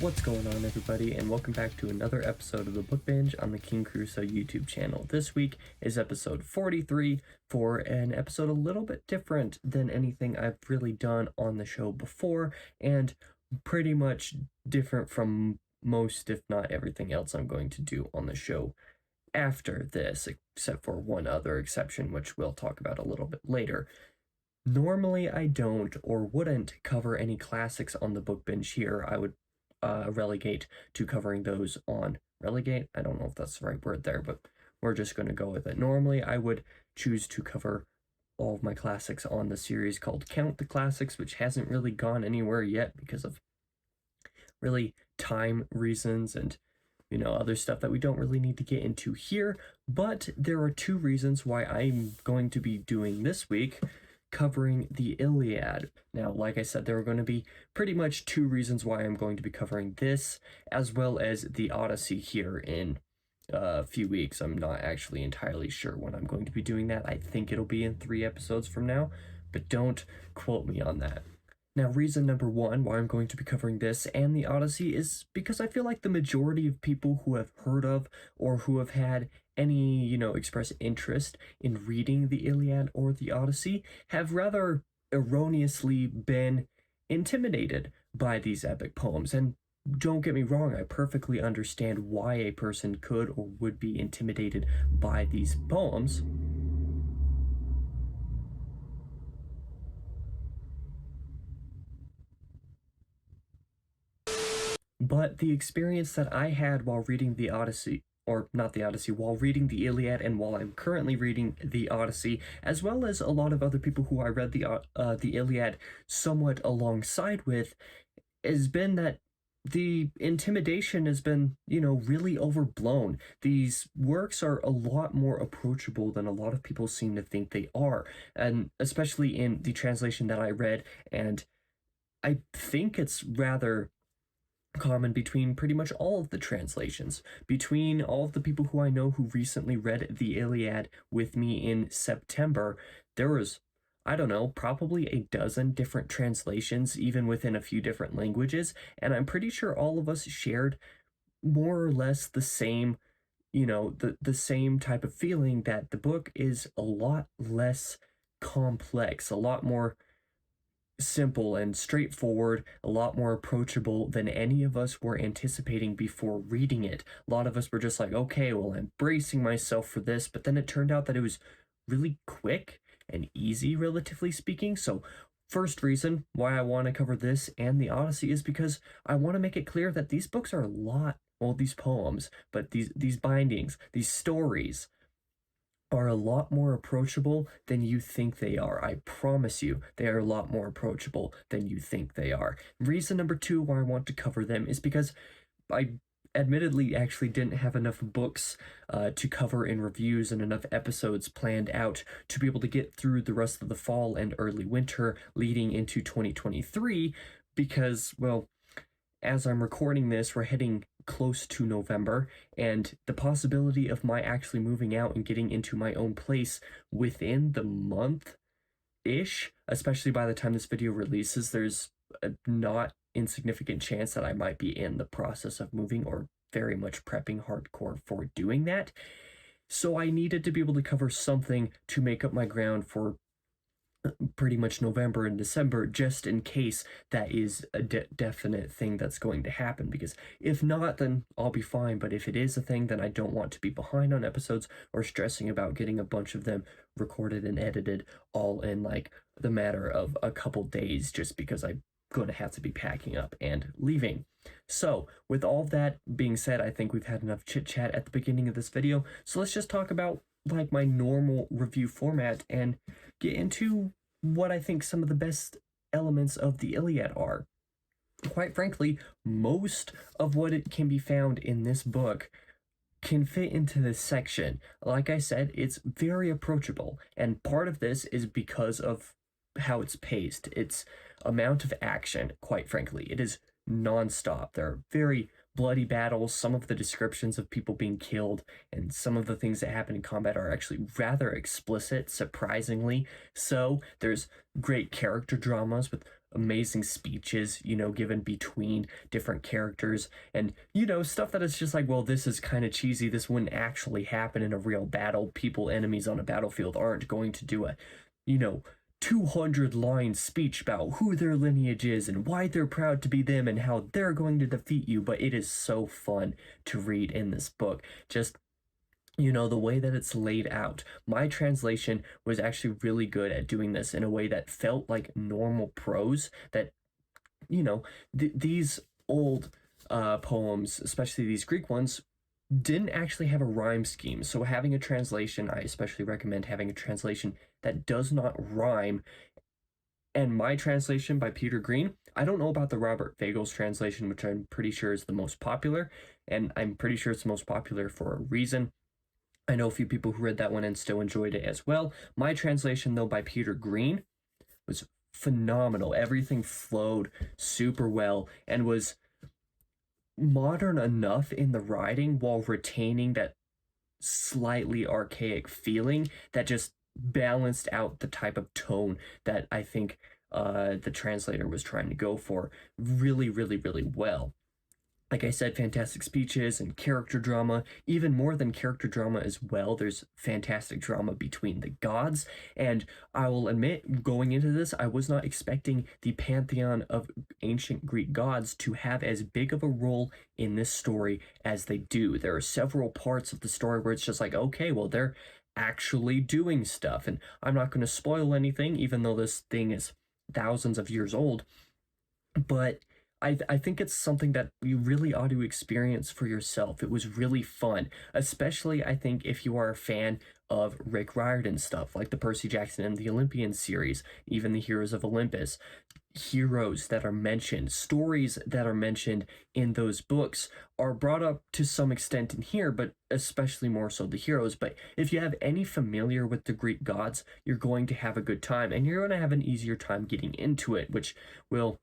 What's going on, everybody, and welcome back to another episode of the Book Binge on the King Crusoe YouTube channel. This week is episode 43 for an episode a little bit different than anything I've really done on the show before, and pretty much different from most, if not everything else I'm going to do on the show after this, except for one other exception, which we'll talk about a little bit later. Normally, I don't or wouldn't cover any classics on the Book Binge here. I would relegate to covering those on relegate. I don't know if that's the right word there, but we're just going to go with it. Normally, I would choose to cover all of my classics on the series called Count the Classics, which hasn't really gone anywhere yet because of really time reasons and other stuff that we don't really need to get into here. But there are two reasons why I'm going to be doing this week covering the Iliad. Now, like I said, there are going to be pretty much two reasons why I'm going to be covering this, as well as the Odyssey here in a few weeks. I'm not actually entirely sure when I'm going to be doing that. I think it'll be in 3 episodes from now, but don't quote me on that. Now, reason number one why I'm going to be covering this and the Odyssey is because I feel like the majority of people who have heard of or who have had any, express interest in reading the Iliad or the Odyssey have rather erroneously been intimidated by these epic poems. And don't get me wrong, I perfectly understand why a person could or would be intimidated by these poems. But the experience that I had while reading the Odyssey, or not the Odyssey, while reading the Iliad and while I'm currently reading the Odyssey, as well as a lot of other people who I read the Iliad somewhat alongside with, has been that the intimidation has been, really overblown. These works are a lot more approachable than a lot of people seem to think they are, and especially in the translation that I read, and I think it's rather common between pretty much all of the translations, between all of the people who I know who recently read the Iliad with me in September. There was, I don't know, probably a dozen different translations, even within a few different languages, and I'm pretty sure all of us shared more or less the same, the same type of feeling that the book is a lot less complex, a lot more simple and straightforward, a lot more approachable than any of us were anticipating before reading it. A lot of us were just like, okay, well, I'm bracing myself for this, but then it turned out that it was really quick and easy, relatively speaking. So first reason why I want to cover this and the Odyssey is because I want to make it clear that these books are these poems, but these bindings, these stories are a lot more approachable than you think they are. I promise you, they are a lot more approachable than you think they are. Reason number two why I want to cover them is because I admittedly actually didn't have enough books to cover in reviews and enough episodes planned out to be able to get through the rest of the fall and early winter leading into 2023 because, well, as I'm recording this, we're heading close to November, and the possibility of my actually moving out and getting into my own place within the month-ish, especially by the time this video releases, there's a not insignificant chance that I might be in the process of moving or very much prepping hardcore for doing that. So I needed to be able to cover something to make up my ground for pretty much November and December, just in case that is a definite thing that's going to happen, because if not, then I'll be fine. But if it is a thing, then I don't want to be behind on episodes or stressing about getting a bunch of them recorded and edited all in like the matter of a couple days, just because I'm going to have to be packing up and leaving. So with all that being said, I think we've had enough chit chat at the beginning of this video, so let's just talk about like my normal review format and get into what I think some of the best elements of the Iliad are. Quite frankly, most of what it can be found in this book can fit into this section. Like I said, it's very approachable, and part of this is because of how it's paced. Its amount of action, quite frankly, it is non-stop. There are very bloody battles, some of the descriptions of people being killed, and some of the things that happen in combat are actually rather explicit, surprisingly. So there's great character dramas with amazing speeches, given between different characters, and, stuff that is just like, well, this is kind of cheesy. This wouldn't actually happen in a real battle. People, enemies on a battlefield aren't going to do a, 200-line speech about who their lineage is and why they're proud to be them and how they're going to defeat you. But it is so fun to read in this book. Just, the way that it's laid out. My translation was actually really good at doing this in a way that felt like normal prose, that, these old poems, especially these Greek ones, didn't actually have a rhyme scheme. So having a translation, I especially recommend having a translation that does not rhyme. And my translation by Peter Green, I don't know about the Robert Fagel's translation, which I'm pretty sure is the most popular, and I'm pretty sure it's the most popular for a reason. I know a few people who read that one and still enjoyed it as well. My translation, though, by Peter Green was phenomenal. Everything flowed super well and was modern enough in the writing while retaining that slightly archaic feeling that just balanced out the type of tone that I think the translator was trying to go for really, really, really well. Like I said, fantastic speeches and character drama, even more than character drama as well. There's fantastic drama between the gods. And I will admit, going into this, I was not expecting the pantheon of ancient Greek gods to have as big of a role in this story as they do. There are several parts of the story where it's just like, okay, well, they're actually doing stuff. And I'm not going to spoil anything, even though this thing is thousands of years old. But I think it's something that you really ought to experience for yourself. It was really fun, especially I think if you are a fan of Rick Riordan stuff, like the Percy Jackson and the Olympian series, even the Heroes of Olympus. Heroes that are mentioned, stories that are mentioned in those books are brought up to some extent in here, but especially more so the heroes. But if you have any familiar with the Greek gods, you're going to have a good time, and you're going to have an easier time getting into it, which will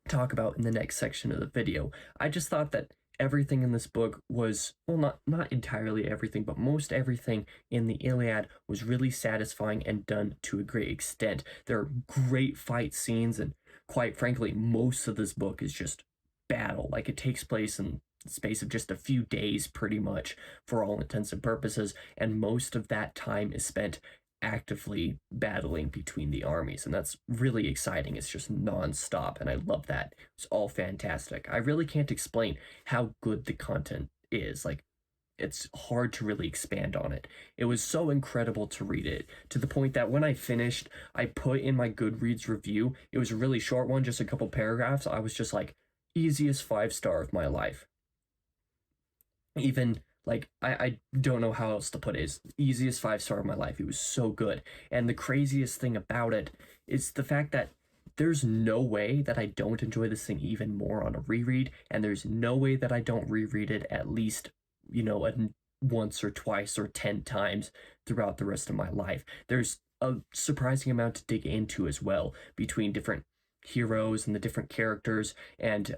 talk about in the next section of the video. I just thought that everything in this book was, well, not entirely everything, but most everything in the Iliad was really satisfying and done to a great extent. There are great fight scenes, and quite frankly, most of this book is just battle. Like, it takes place in the space of just a few days, pretty much, for all intents and purposes, and most of that time is spent actively battling between the armies, and that's really exciting. It's just non-stop, and I love that. It's all fantastic. I really can't explain how good the content is. Like, it's hard to really expand on it. It was so incredible to read it, to the point that when I finished, I put in my Goodreads review. It was a really short one, just a couple paragraphs. I was just like, easiest 5-star of my life. Even like, I don't know how else to put it. It's the easiest 5-star of my life. It was so good. And the craziest thing about it is the fact that there's no way that I don't enjoy this thing even more on a reread, and there's no way that I don't reread it at least, once or twice or 10 times throughout the rest of my life. There's a surprising amount to dig into as well between different heroes and the different characters, and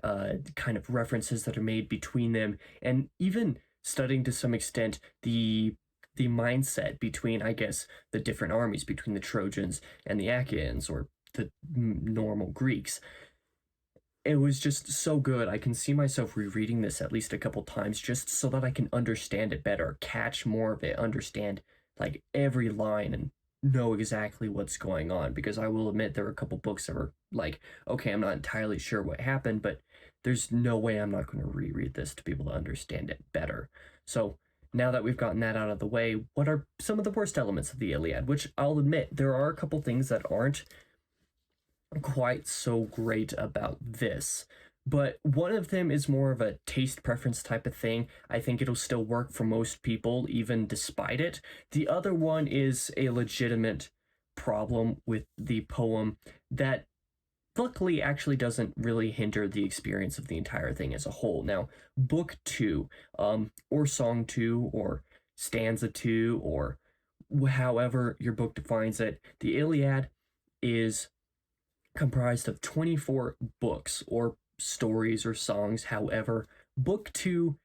kind of references that are made between them, and even studying to some extent the mindset between, I guess, the different armies, between the Trojans and the Achaeans, or the normal Greeks. It was just so good. I can see myself rereading this at least a couple times just so that I can understand it better, catch more of it, understand like every line, and know exactly what's going on. Because I will admit, there are a couple books that were like, okay, I'm not entirely sure what happened, but there's no way I'm not going to reread this to be able to understand it better. So now that we've gotten that out of the way, what are some of the worst elements of the Iliad? Which I'll admit, there are a couple things that aren't quite so great about this, but one of them is more of a taste preference type of thing. I think it'll still work for most people, even despite it. The other one is a legitimate problem with the poem that luckily actually doesn't really hinder the experience of the entire thing as a whole. Now, book 2, or song 2, or stanza 2, or however your book defines it, the Iliad is comprised of 24 books, or stories, or songs, however Book 2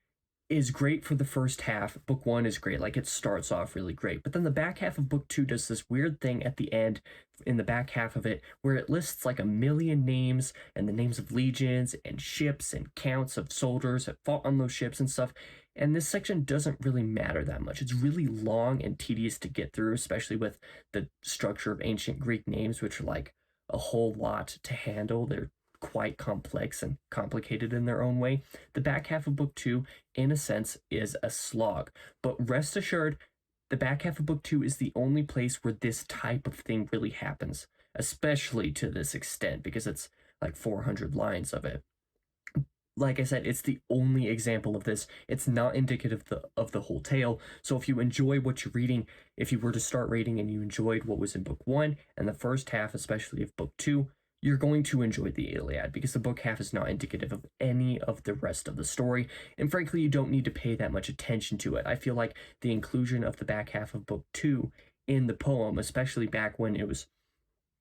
is great for the first half. Book 1 is great. Like, it starts off really great. But then the back half of Book 2 does this weird thing at the end, in the back half of it, where it lists like a million names and the names of legions and ships and counts of soldiers that fought on those ships and stuff. And this section doesn't really matter that much. It's really long and tedious to get through, especially with the structure of ancient Greek names, which are like a whole lot to handle. They're quite complex and complicated in their own way. The back half of Book 2, in a sense, is a slog. But rest assured, the back half of Book 2 is the only place where this type of thing really happens, especially to this extent, because it's like 400 lines of it. Like I said, it's the only example of this. It's not indicative of the whole tale. So if you enjoy what you're reading, if you were to start reading and you enjoyed what was in Book 1 and the first half, especially of Book 2, you're going to enjoy the Iliad, because the book half is not indicative of any of the rest of the story, and frankly, you don't need to pay that much attention to it. I feel like the inclusion of the back half of Book 2 in the poem, especially back when it was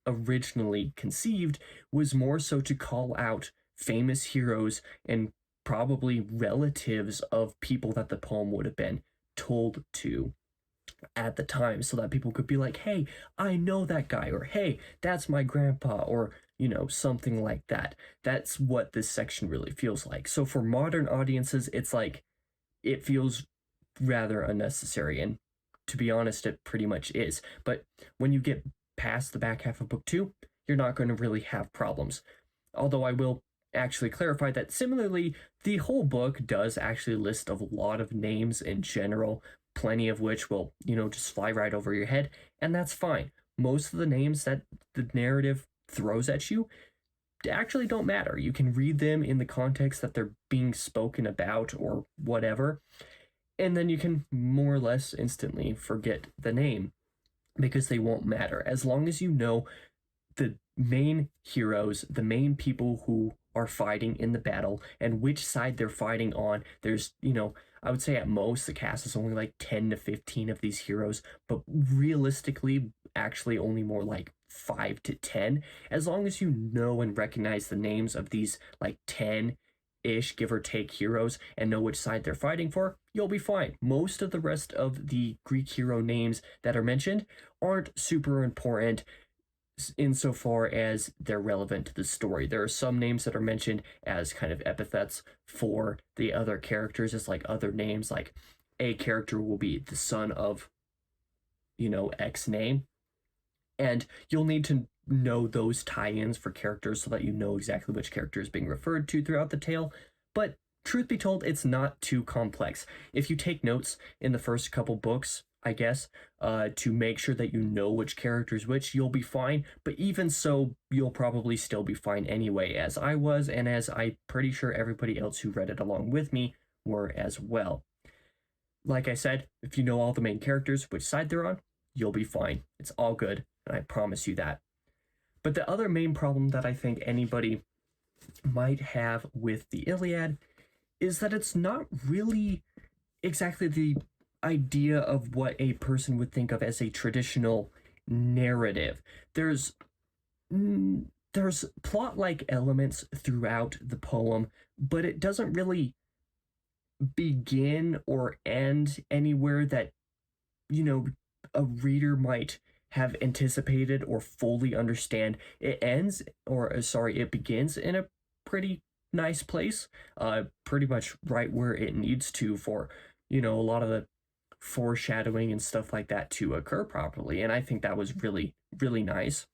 originally conceived, was more so to call out famous heroes and probably relatives of people that the poem would have been told to at the time, so that people could be like, hey, I know that guy, or hey, that's my grandpa, or something like that. That's what this section really feels like. So for modern audiences, it's like, it feels rather unnecessary, and to be honest, it pretty much is. But when you get past the back half of Book 2, you're not going to really have problems. Although I will actually clarify that similarly, the whole book does actually list a lot of names in general, plenty of which will, just fly right over your head, and that's fine. Most of the names that the narrative throws at you actually don't matter. You can read them in the context that they're being spoken about or whatever, and then you can more or less instantly forget the name, because they won't matter. As long as you know the main heroes, the main people who are fighting in the battle, and which side they're fighting on. There's, I would say at most the cast is only like 10 to 15 of these heroes, but realistically, actually only more like 5 to 10. As long as you know and recognize the names of these like 10-ish, give or take, heroes, and know which side they're fighting for, you'll be fine. Most of the rest of the Greek hero names that are mentioned aren't super important insofar as they're relevant to the story. There are some names that are mentioned as kind of epithets for the other characters, as like other names, like a character will be the son of, X name. And you'll need to know those tie-ins for characters so that you know exactly which character is being referred to throughout the tale. But truth be told, it's not too complex. If you take notes in the first couple books, I guess, to make sure that you know which character is which, you'll be fine. But even so, you'll probably still be fine anyway, as I was, and as I'm pretty sure everybody else who read it along with me were as well. Like I said, if you know all the main characters, which side they're on, you'll be fine. It's all good, and I promise you that. But the other main problem that I think anybody might have with the Iliad is that it's not really exactly the idea of what a person would think of as a traditional narrative. There's plot-like elements throughout the poem, but it doesn't really begin or end anywhere that, a reader might have anticipated or fully understand. It begins in a pretty nice place, pretty much right where it needs to for, a lot of the foreshadowing and stuff like that to occur properly. And I think that was really, really nice,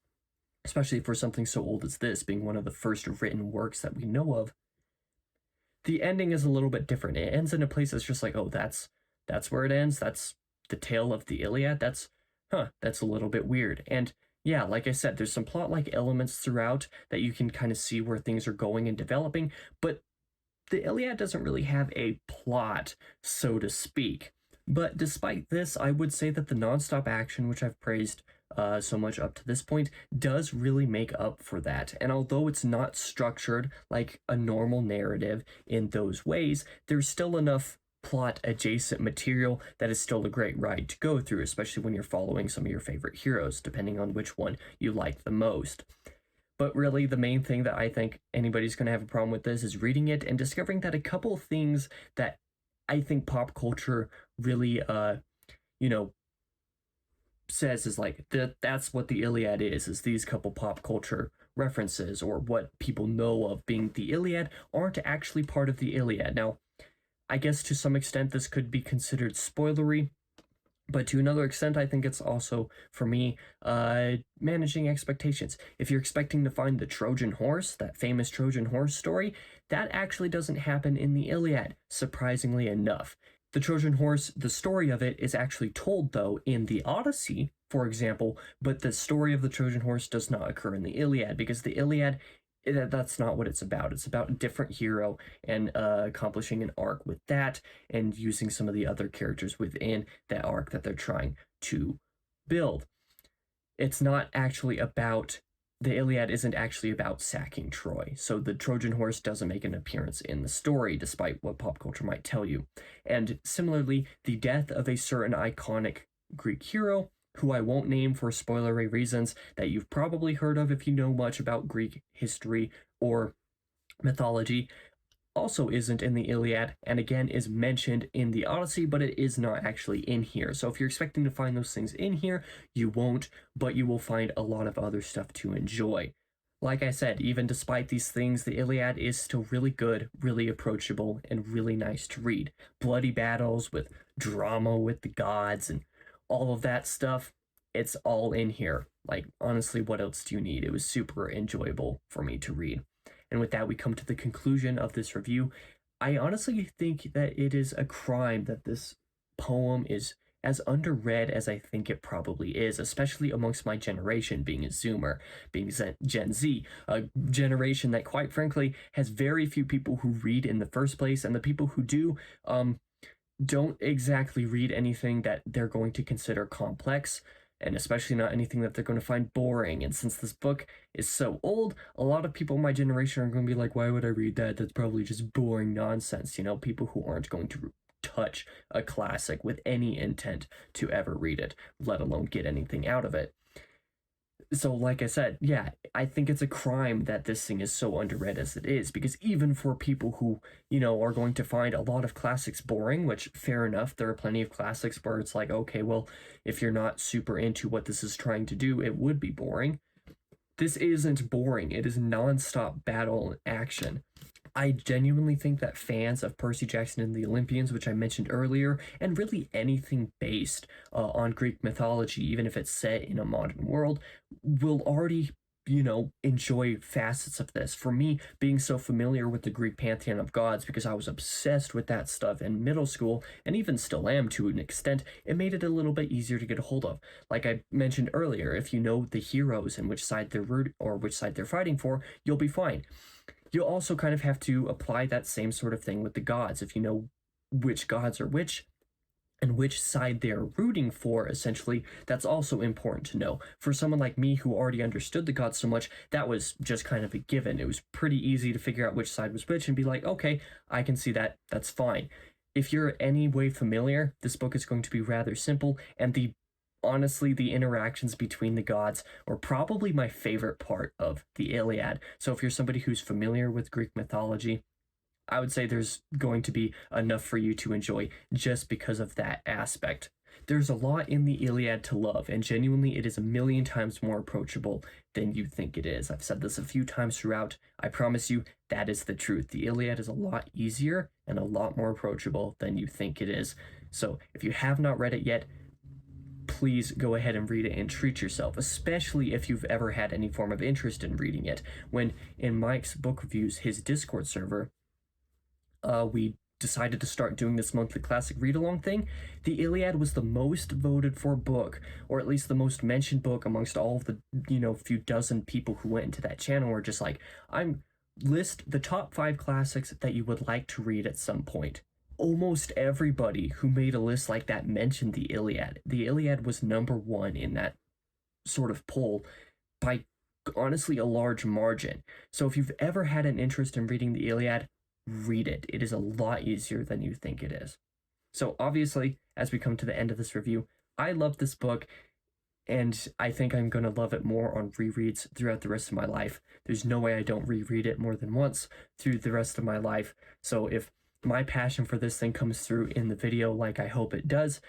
especially for something so old as this, being one of the first written works that we know of. The ending is a little bit different. It ends in a place that's just like, oh, that's where it ends. That's the tale of the Iliad. That's a little bit weird. And yeah, like I said, there's some plot-like elements throughout that you can kind of see where things are going and developing, but the Iliad doesn't really have a plot, so to speak. But despite this, I would say that the nonstop action, which I've praised so much up to this point, does really make up for that. And although it's not structured like a normal narrative in those ways, there's still enough plot adjacent material that is still a great ride to go through, especially when you're following some of your favorite heroes, depending on which one you like the most. But really, the main thing that I think anybody's going to have a problem with this is reading it and discovering that a couple of things that I think pop culture really, you know, says is like that's what the Iliad is these couple pop culture references, or what people know of being the Iliad aren't actually part of the Iliad. Now, I guess to some extent this could be considered spoilery, but to another extent, I think it's also, for me, managing expectations. If you're expecting to find the Trojan horse, that famous Trojan horse story, that actually doesn't happen in the Iliad, surprisingly enough. The Trojan horse, the story of it is actually told, though, in the Odyssey, for example, but the story of the Trojan horse does not occur in the Iliad, because the Iliad, that's not what it's about. It's about a different hero and accomplishing an arc with that, and using some of the other characters within that arc that they're trying to build. It's not actually about, the Iliad isn't actually about sacking Troy, so the Trojan horse doesn't make an appearance in the story, despite what pop culture might tell you. And similarly, the death of a certain iconic Greek hero, who I won't name for spoilery reasons, that you've probably heard of if you know much about Greek history or mythology, also isn't in the Iliad, and again is mentioned in the Odyssey, but it is not actually in here. So if you're expecting to find those things in here, you won't, but you will find a lot of other stuff to enjoy. Like I said, even despite these things, the Iliad is still really good, really approachable, and really nice to read. Bloody battles with drama with the gods and all of that stuff, it's all in here. Like, honestly, what else do you need? It was super enjoyable for me to read. And with that, we come to the conclusion of this review. I honestly think that it is a crime that this poem is as underread as I think it probably is, especially amongst my generation, being a Zoomer, being Gen Z, a generation that, quite frankly, has very few people who read in the first place, and the people who do, don't exactly read anything that they're going to consider complex, and especially not anything that they're going to find boring. And since this book is so old, a lot of people in my generation are going to be like, why would I read that? That's probably just boring nonsense. You know, people who aren't going to touch a classic with any intent to ever read it, let alone get anything out of it. So, like I said, yeah, I think it's a crime that this thing is so underread as it is, because even for people who, you know, are going to find a lot of classics boring, which, fair enough, there are plenty of classics where it's like, okay, well, if you're not super into what this is trying to do, it would be boring. This isn't boring. It is nonstop battle and action. I genuinely think that fans of Percy Jackson and the Olympians, which I mentioned earlier, and really anything based on Greek mythology, even if it's set in a modern world, will already, you know, enjoy facets of this. For me, being so familiar with the Greek pantheon of gods, because I was obsessed with that stuff in middle school, and even still am to an extent, it made it a little bit easier to get a hold of. Like I mentioned earlier, if you know the heroes and which side they're which side they're fighting for, you'll be fine. You'll also kind of have to apply that same sort of thing with the gods. If you know which gods are which and which side they're rooting for, essentially, that's also important to know. For someone like me who already understood the gods so much, that was just kind of a given. It was pretty easy to figure out which side was which and be like, okay, I can see that, that's fine. If you're any way familiar, this book is going to be rather simple, and honestly, the interactions between the gods are probably my favorite part of the Iliad. So if you're somebody who's familiar with Greek mythology, I would say there's going to be enough for you to enjoy just because of that aspect. There's a lot in the Iliad to love, and genuinely it is a million times more approachable than you think it is. I've said this a few times throughout. I promise you, that is the truth. The Iliad is a lot easier and a lot more approachable than you think it is. So if you have not read it yet, please go ahead and read it and treat yourself, especially if you've ever had any form of interest in reading it. When in Mike's book reviews, his Discord server, we decided to start doing this monthly classic read-along thing, the Iliad was the most voted for book, or at least the most mentioned book amongst all of the, you know, few dozen people who went into that channel were just like, list the top 5 classics that you would like to read at some point. Almost everybody who made a list like that mentioned the Iliad. The Iliad was number 1 in that sort of poll by honestly a large margin. So if you've ever had an interest in reading the Iliad, read it. It is a lot easier than you think it is. So obviously, as we come to the end of this review, I love this book. and I think I'm going to love it more on rereads throughout the rest of my life. There's no way I don't reread it more than once through the rest of my life. So if my passion for this thing comes through in the video like I hope it does,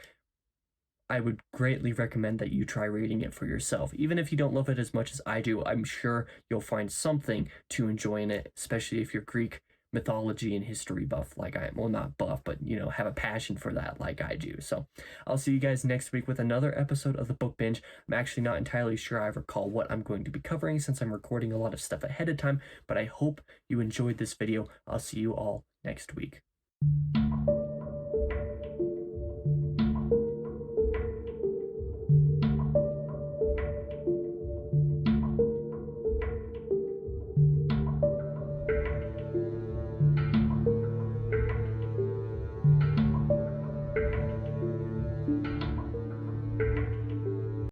I would greatly recommend that you try reading it for yourself. Even if you don't love it as much as I do, I'm sure you'll find something to enjoy in it, especially if you're Greek mythology and history buff like I am. Well, not buff, but, you know, have a passion for that like I do. So I'll see you guys next week with another episode of the Book Binge. I'm actually not entirely sure I recall what I'm going to be covering since I'm recording a lot of stuff ahead of time, but I hope you enjoyed this video. I'll see you all next week.